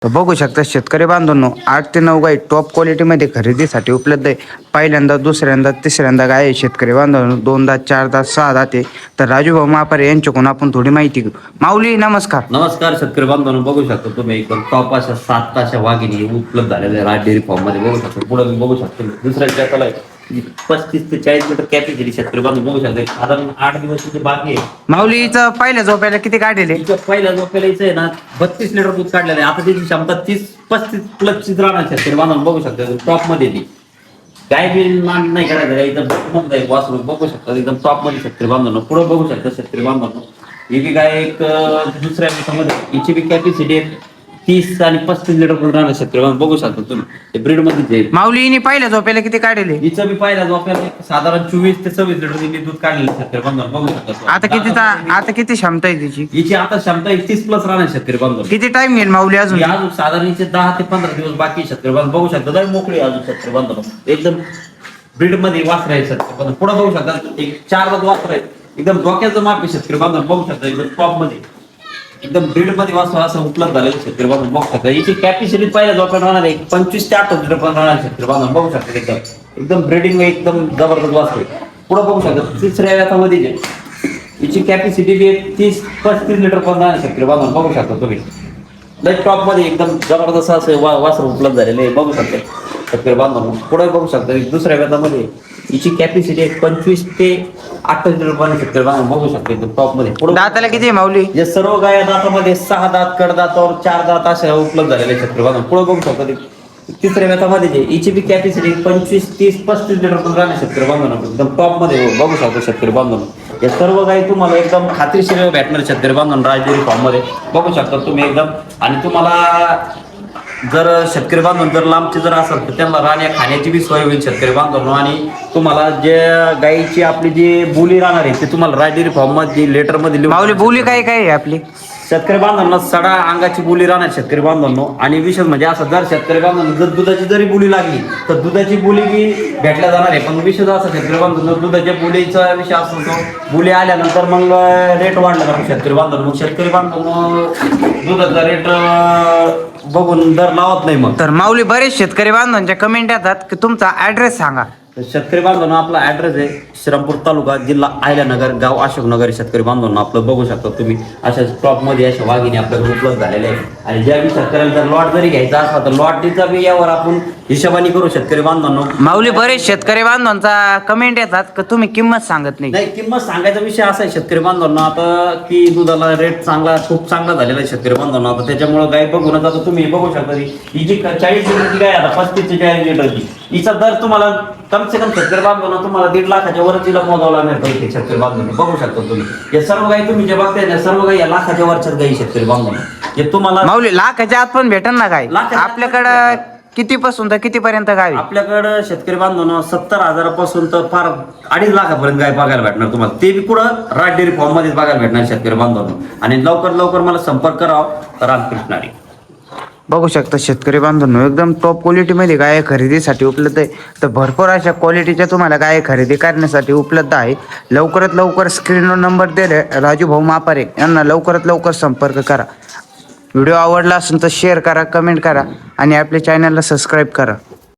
तर बघू शकता शेतकरी बांधवांनो 8 ते 9 गाय टॉप क्वालिटीमध्ये खरेदीसाठी उपलब्ध आहे. पहिल्यांदा दुसऱ्यांदा तिसऱ्यांदा गाय आहे शेतकरी बांधवांनो, दोनदा चारदा सहादा ते. तर राजू भाऊ मापारे यांच्याकडून आपण थोडी माहिती घेऊ. माऊली नमस्कार. नमस्कार शेतकरी बांधवांनो, बघू शकता तुम्ही एकदम टॉप अशा 7 अशा वाघिणी उपलब्ध झालेल्या राज डेअरी फॉर्म मध्ये बघू शकता. पुढे मी बघू शकतो दुसऱ्या त्याला 35 ते 40 लिटर कॅपॅसिटी शेतकरी बांधव बघू शकता. साधारण 8 दिवस बाकी आहे. माऊलीचं पहिल्या झोपायला किती काढले? पहिल्या झोपेला आहे ना 32 लिटर दूध काढलेलं आहे. आता त्याची क्षमता 30-35 प्लस ची राहणार शेतकरी बांधव बघू शकता. टॉप मध्ये ती काय बी मान नाही करायचं, एकदम वासरू बघू शकता एकदम टॉप मध्ये शेतकरी बांधवांनो. पुढे बघू शकता शेतकरी बांधवांनो, ही बी गाय एक दुसऱ्या मिनिटामध्ये हिची बी कॅपॅसिटी 30 आणि 35 लिटर पर्यंत राहणार शेतकरी बांधव बघू शकता तुम्ही. ब्रीड मध्ये माऊलीने पहिल्या झोपायला किती काढले? हिचं बी पाहिला झोपायला साधारण 24 ते 26 लिटर तिने दूध काढलेलं शेतकरी बांधव बघू शकता. आता किती क्षमता आहे तिची? हिची आता क्षमता 30 प्लस राहणार शेतकरी बांधव. किती टाइम घेईल माऊली अजून? अजून साधारण हिचे 10 ते 15 दिवस बाकी शेतकरी बांधव बघू शकता. जर मोकळी अजून शेतकरी बांधव एकदम ब्रीड मध्ये वासर आहे शेतकरी बांधव. पुढे बघू शकता एक 4 दात वासर आहे, एकदम डोक्याचं माप आहे शेतकरी बांधव बघू शकता. एकदम टॉप मध्ये एकदम ब्रीड मध्ये वासर असं उपलब्ध झालेलं शेतकरी बांधव बघू शकता. याची कॅपॅसिटी पहिल्या झोपायला राहणार आहे 25 ते 28 लिटर पर्यंत राहणार शेतकरी बांधव बघू शकता. एकदम ब्रीडिंग एकदम जबरदस्त वासर आहे. पुढे बघू शकता तिसऱ्या व्यातामध्ये याची कॅपॅसिटी बी 30-35 लिटर पर्यंत राहणार शेतकरी बांधव बघू शकता तुम्ही. लई टॉप मध्ये एकदम जबरदस्त असं वासर उपलब्ध झालेले बघू शकता शेतकरी बांधव. पुढे बघू शकता दुसऱ्या व्यातामध्ये हिची कॅपॅसिटी 25 ते 28 लिटर पर्यंत शेतकरी बांधव बघू शकता एकदम टॉप मध्ये. पुढे दाताला किती आहे माऊली? जे सर्व गाय दातामध्ये 6 दात, कडदातावर 4 दात अशा उपलब्ध झालेले शेतकरी बांधव. पुढे बघू शकता तिसऱ्या व्यातामध्ये जे हिची बी कॅपॅसिटी 25, 30, 35 लिटर पर्यंत राहणार शेतकरी बांधव एकदम टॉप मध्ये बघू शकता शेतकरी बांधव. या सर्व गायी तुम्हाला एकदम खात्रीशीर भेटणार शेतकरी बांधव राज डेअरी फॉर्म मध्ये बघू शकता तुम्ही एकदम. आणि तुम्हाला जर शेतकरी बांधव जर लांबचे जर असेल तर त्यांना राहण्या खाण्याची बी सोय होईल शेतकरी बांधवांनो. आणि तुम्हाला जे गायीची आपली जी बोली राहणार आहे ते तुम्हाला राज डेअरी फॉर्म मध्ये लेटर मध्ये माऊली बोली काय काय आहे आपली? शेतकरी बांधवांना सडा अंगाची बोली राहणार शेतकरी बांधवांनो. आणि विशेष म्हणजे असं जर शेतकरी बांधवांना जर दुधाची जरी बोली लागली तर दुधाची बोली बी भेटल्या जाणार आहे. पण विशेष असा शेतकरी बांधवांनो दुधाच्या बोलीचा विषय असतो, बोली आल्यानंतर मग रेट वाढला जातो शेतकरी बांधवांनो. मग शेतकरी बांधवांनो दुधाचा रेट बघून दर लावत नाही. मग तर माऊली बरेच शेतकरी बांधवांच्या कमेंट येतात की तुमचा ऍड्रेस सांगा. शेतकरी बांधवांनो आपला ऍड्रेस आहे श्रीरामपूर तालुका, जिल्हा अहिल्यानगर, गाव अशोकनगर. शेतकरी बांधवांनो आपलं बघू शकता तुम्ही अशा टॉप मध्ये अशा वाघिणी आपल्याकडे उपलब्ध झालेल्या आहे. आणि ज्या बी शेतकऱ्याला जर लॉट जरी घ्यायचा असला तर लॉटचा बी यावर आपण हिशोबाने करू शेतकरी बांधवांनो. माऊली बरेच शेतकरी बांधवांचा कमेंट येतात की तुम्ही किंमत सांगत नाही. किंमत सांगायचा विषय असा आहे शेतकरी बांधवांना आता की दुधाला रेट चांगला खूप चांगला झालेला आहे शेतकरी बांधवांना. आता त्याच्यामुळे गाय बघूनच आता तुम्ही बघू शकता ही जी 40 लिटरची गाय आता 35 ते 40 लिटरची हिचा दर तुम्हाला कम से कम शेतकरी बांधवांना तुम्हाला 1.5 लाखाच्या वर तिला मोजावं लागणार पैसे शेतकरी बांधवांना बघू शकता तुम्ही. या सर्व गाई तुम्ही जे बघताय ना सर्व गाई या लाखाच्या वरच्याच गाई शेतकरी बांधवांना. हे तुम्हाला माऊली लाखाच्या आत पण भेटन ना काय? आपल्याकडं किती पासून तर किती पर्यंत गाय? आपल्याकडं शेतकरी बांधवांना 70,000 तर फार 2.5 लाखापर्यंत गाय बघायला भेटणार तुम्हाला. ते बी कुठं राज डेअरी फॉर्म मध्ये बघायला भेटणार शेतकरी बांधवांना. आणि लवकर मला संपर्क करावा रामकृष्णारी. बघू शकता शेतकरी बांधवांनो एकदम टॉप क्वालिटीमध्ये गाय खरेदीसाठी उपलब्ध आहे. तर भरपूर अशा क्वालिटीच्या तुम्हाला गाय खरेदी करण्यासाठी उपलब्ध आहे. लवकरात लवकर स्क्रीनवर नंबर दिले राजू भाऊ मापारे यांना लवकरात लवकर संपर्क करा. व्हिडिओ आवडला असेल तर शेअर करा, कमेंट करा आणि आपल्या चॅनलला सबस्क्राईब करा.